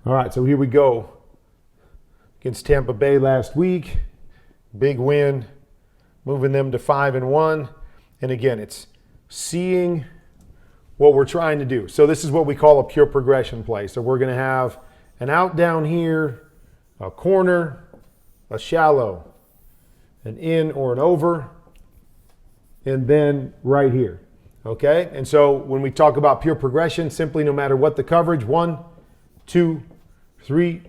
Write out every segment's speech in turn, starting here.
All right, so here we go. Against Tampa Bay last week. Big win, moving them to 5-1. And again, it's seeing what we're trying to do. So this is what we call a pure progression play. So we're going to have an out down here, a corner, a shallow, an in or an over, and then right here. Okay? And so when we talk about pure progression, simply no matter what the coverage, 1, 2, 3,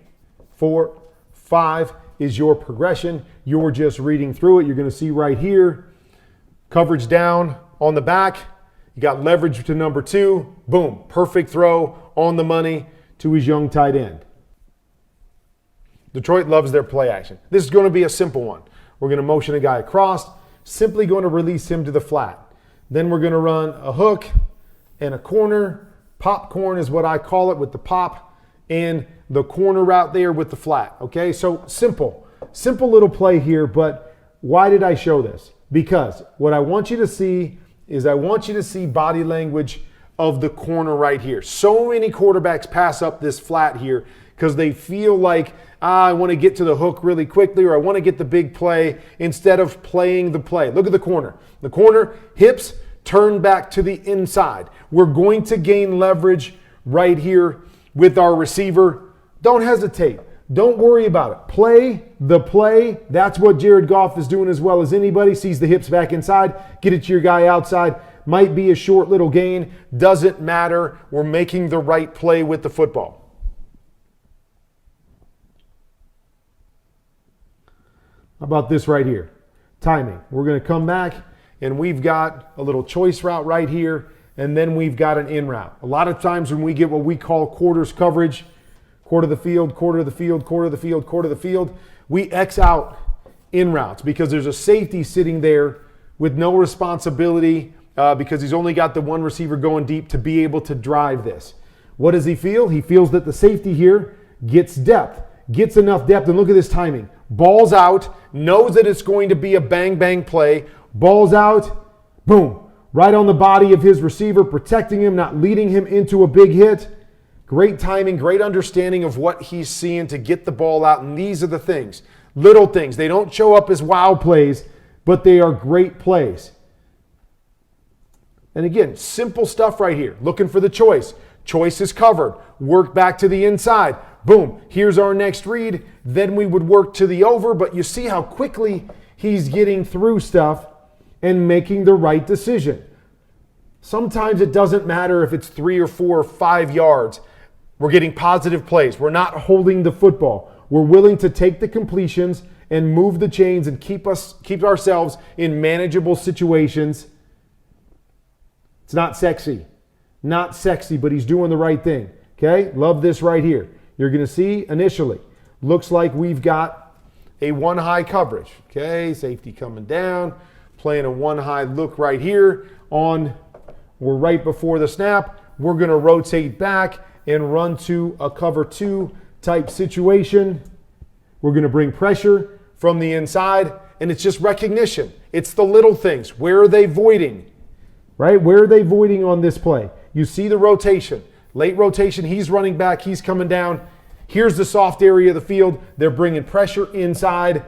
4, 5 is your progression. You're just reading through it. You're going to see right here, coverage down on the back. You got leverage to number 2. Boom. Perfect throw on the money to his young tight end. Detroit loves their play action. This is going to be a simple one. We're going to motion a guy across, simply going to release him to the flat. Then we're going to run a hook and a corner. Popcorn is what I call it, with the pop, and the corner route there with the flat. Okay, so simple little play here, but why did I show this? Because what I want you to see is I want you to see body language of the corner right here. So many quarterbacks pass up this flat here because they feel like, I want to get to the hook really quickly, or I want to get the big play, instead of playing the play. Look at the corner. The corner, hips turn back to the inside. We're going to gain leverage right here with our receiver. Don't hesitate. Don't worry about it. Play the play. That's what Jared Goff is doing as well as anybody. Sees the hips back inside. Get it to your guy outside. Might be a short little gain. Doesn't matter. We're making the right play with the football. How about this right here? Timing. We're going to come back, and we've got a little choice route right here, and then we've got an in route. A lot of times when we get what we call quarters coverage, quarter of the field, quarter of the field, quarter of the field, quarter of the field, we X out in routes because there's a safety sitting there with no responsibility because he's only got the one receiver going deep to be able to drive this. What does he feel? He feels that the safety here gets depth, gets enough depth, and look at this timing. Ball's out, knows that it's going to be a bang-bang play. Ball's out, boom, right on the body of his receiver, protecting him, not leading him into a big hit. Great timing, great understanding of what he's seeing to get the ball out. And these are the things, little things. They don't show up as wow plays, but they are great plays. And again, simple stuff right here. Looking for the choice. Choice is covered. Work back to the inside. Boom, here's our next read. Then we would work to the over, but you see how quickly he's getting through stuff and making the right decision. Sometimes it doesn't matter if it's 3 or 4 or 5 yards. We're getting positive plays. We're not holding the football. We're willing to take the completions and move the chains and keep ourselves in manageable situations. It's not sexy. Not sexy, but he's doing the right thing. Okay? Love this right here. You're going to see initially, looks like we've got a one high coverage. Okay, safety coming down, playing a one high look right here we're right before the snap. We're going to rotate back and run to a cover 2 type situation. We're going to bring pressure from the inside, and it's just recognition. It's the little things. Where are they voiding? Right? Where are they voiding on this play? You see the rotation. Late rotation, he's running back, he's coming down. Here's the soft area of the field. They're bringing pressure inside.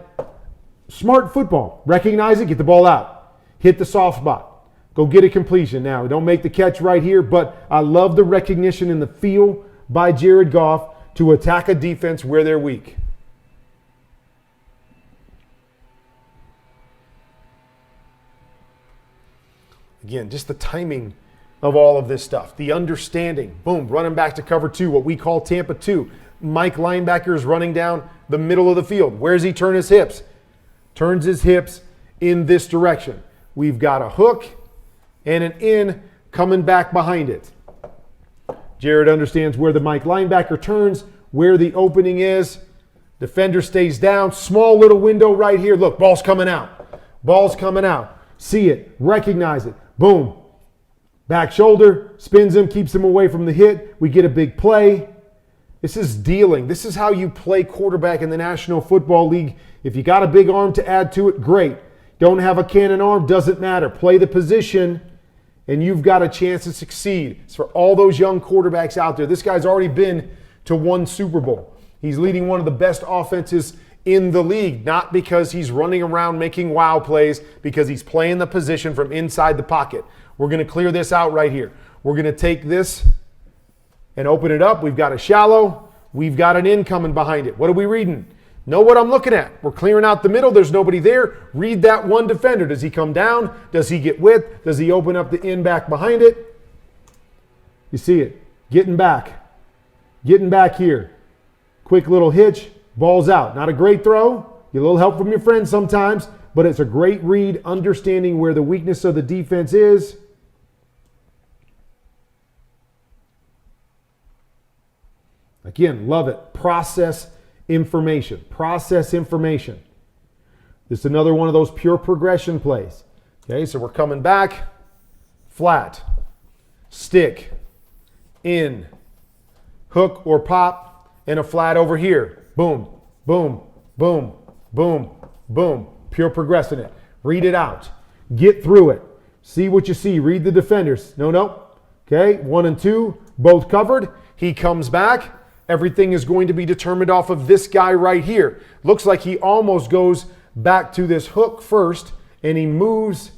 Smart football. Recognize it, get the ball out. Hit the soft spot. Go get a completion. Now, don't make the catch right here, but I love the recognition and the feel by Jared Goff to attack a defense where they're weak. Again, just the timing of all of this stuff. The understanding. Boom, running back to cover 2, what we call Tampa 2. Mike linebacker is running down the middle of the field. Where does he turn his hips? Turns his hips in this direction. We've got a hook and an in coming back behind it. Jared understands where the Mike linebacker turns, where the opening is. Defender stays down. Small little window right here. Look, ball's coming out. Ball's coming out. See it. Recognize it. Boom. Back shoulder, spins him, keeps him away from the hit. We get a big play. This is dealing. This is how you play quarterback in the National Football League. If you got a big arm to add to it, great. Don't have a cannon arm, doesn't matter. Play the position, and you've got a chance to succeed. It's for all those young quarterbacks out there. This guy's already been to 1 Super Bowl. He's leading one of the best offenses in the league, not because he's running around making wow plays, because he's playing the position from inside the pocket. We're going to clear this out right here. We're going to take this and open it up. We've got a shallow. We've got an in coming behind it. What are we reading? Know what I'm looking at. We're clearing out the middle. There's nobody there. Read that one defender. Does he come down? Does he get width? Does he open up the in back behind it? You see it. Getting back. Getting back here. Quick little hitch. Ball's out. Not a great throw. Get a little help from your friends sometimes, but it's a great read, understanding where the weakness of the defense is. Again, love it. Process information. Process information. This is another one of those pure progression plays. Okay, so we're coming back. Flat. Stick. In. Hook or pop. And a flat over here. Boom, boom, boom, boom, boom. Pure progressing it. Read it out. Get through it. See what you see. Read the defenders. No. Okay, 1 and 2, both covered. He comes back. Everything is going to be determined off of this guy right here. Looks like he almost goes back to this hook first, and he moves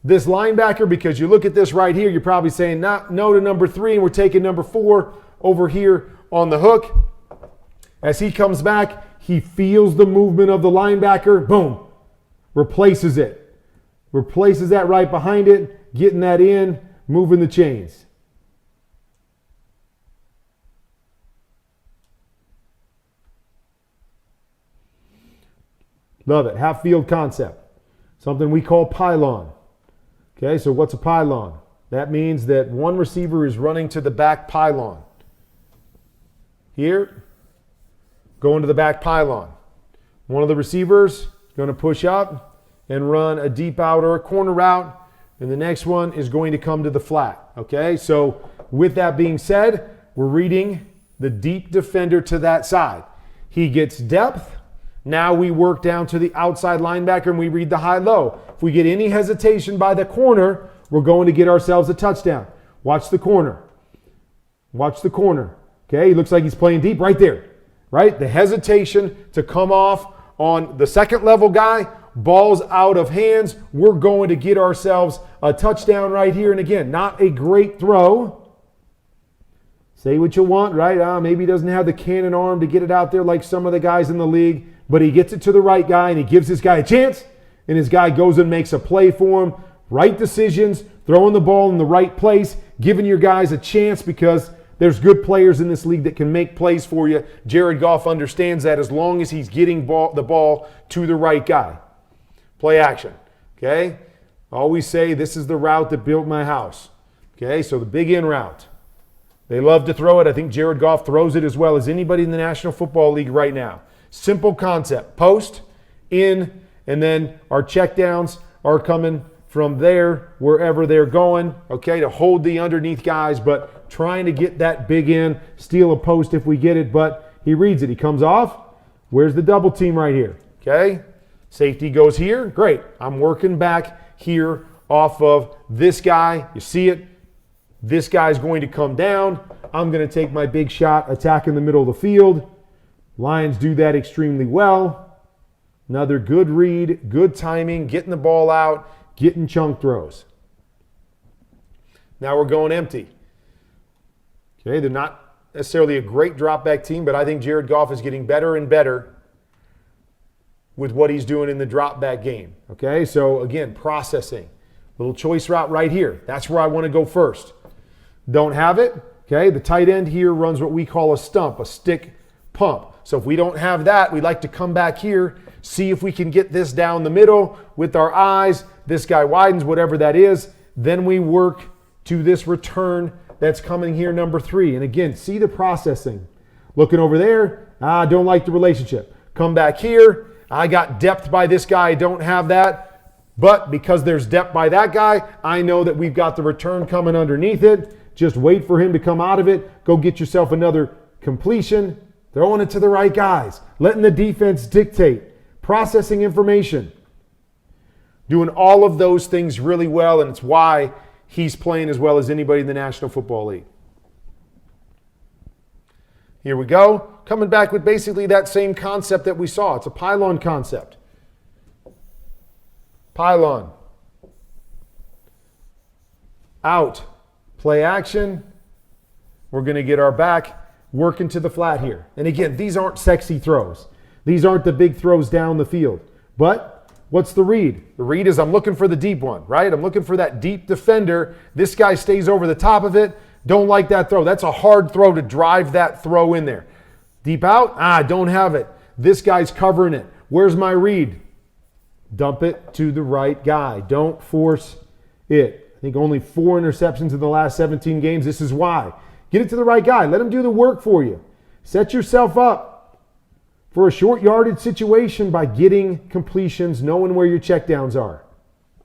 this linebacker, because you look at this right here, you're probably saying no to number 3, and we're taking number 4 over here on the hook. As he comes back, he feels the movement of the linebacker. Boom. Replaces it. Replaces that right behind it. Getting that in. Moving the chains. Love it. Half field concept. Something we call pylon. Okay, so what's a pylon? That means that one receiver is running to the back pylon. Here. Going to the back pylon. One of the receivers is going to push up and run a deep out or a corner route. And the next one is going to come to the flat. Okay, so with that being said, we're reading the deep defender to that side. He gets depth. Now we work down to the outside linebacker and we read the high-low. If we get any hesitation by the corner, we're going to get ourselves a touchdown. Watch the corner. Watch the corner. Okay, he looks like he's playing deep right there. Right? The hesitation to come off on the second level guy, ball's out of hands. We're going to get ourselves a touchdown right here. And again, not a great throw. Say what you want, right? Maybe he doesn't have the cannon arm to get it out there like some of the guys in the league, but he gets it to the right guy and he gives this guy a chance, and his guy goes and makes a play for him. Right decisions, throwing the ball in the right place, giving your guys a chance, because there's good players in this league that can make plays for you. Jared Goff understands that as long as he's getting the ball to the right guy. Play action. Okay? I always say this is the route that built my house. Okay? So the big in route. They love to throw it. I think Jared Goff throws it as well as anybody in the National Football League right now. Simple concept. Post, in, and then our checkdowns are coming from there, wherever they're going, okay, to hold the underneath guys, but trying to get that big in, steal a post if we get it, but he reads it. He comes off. Where's the double team right here? Okay, safety goes here. Great. I'm working back here off of this guy. You see it? This guy's going to come down. I'm going to take my big shot, attack in the middle of the field. Lions do that extremely well. Another good read, good timing, getting the ball out, getting chunk throws. Now we're going empty. Okay, they're not necessarily a great drop back team, but I think Jared Goff is getting better and better with what he's doing in the drop back game. Okay, so again, processing. Little choice route right here. That's where I want to go first. Don't have it. Okay, the tight end here runs what we call a stump, a stick pump. So if we don't have that, we like to come back here, see if we can get this down the middle with our eyes. This guy widens, whatever that is. Then we work to this return that's coming here, number 3. And again, see the processing. Looking over there, don't like the relationship. Come back here. I got depth by this guy. I don't have that. But because there's depth by that guy, I know that we've got the return coming underneath it. Just wait for him to come out of it. Go get yourself another completion. Throwing it to the right guys. Letting the defense dictate. Processing information. Doing all of those things really well, and it's why he's playing as well as anybody in the National Football League. Here we go. Coming back with basically that same concept that we saw. It's a pylon concept. Pylon. Out. Play action. We're going to get our back working to the flat here. And again, these aren't sexy throws. These aren't the big throws down the field. But what's the read? The read is I'm looking for the deep one, right? I'm looking for that deep defender. This guy stays over the top of it. Don't like that throw. That's a hard throw to drive that throw in there. Deep out, don't have it. This guy's covering it. Where's my read? Dump it to the right guy. Don't force it. I think only 4 interceptions in the last 17 games. This is why. Get it to the right guy. Let him do the work for you. Set yourself up for a short yardage situation by getting completions, knowing where your checkdowns are.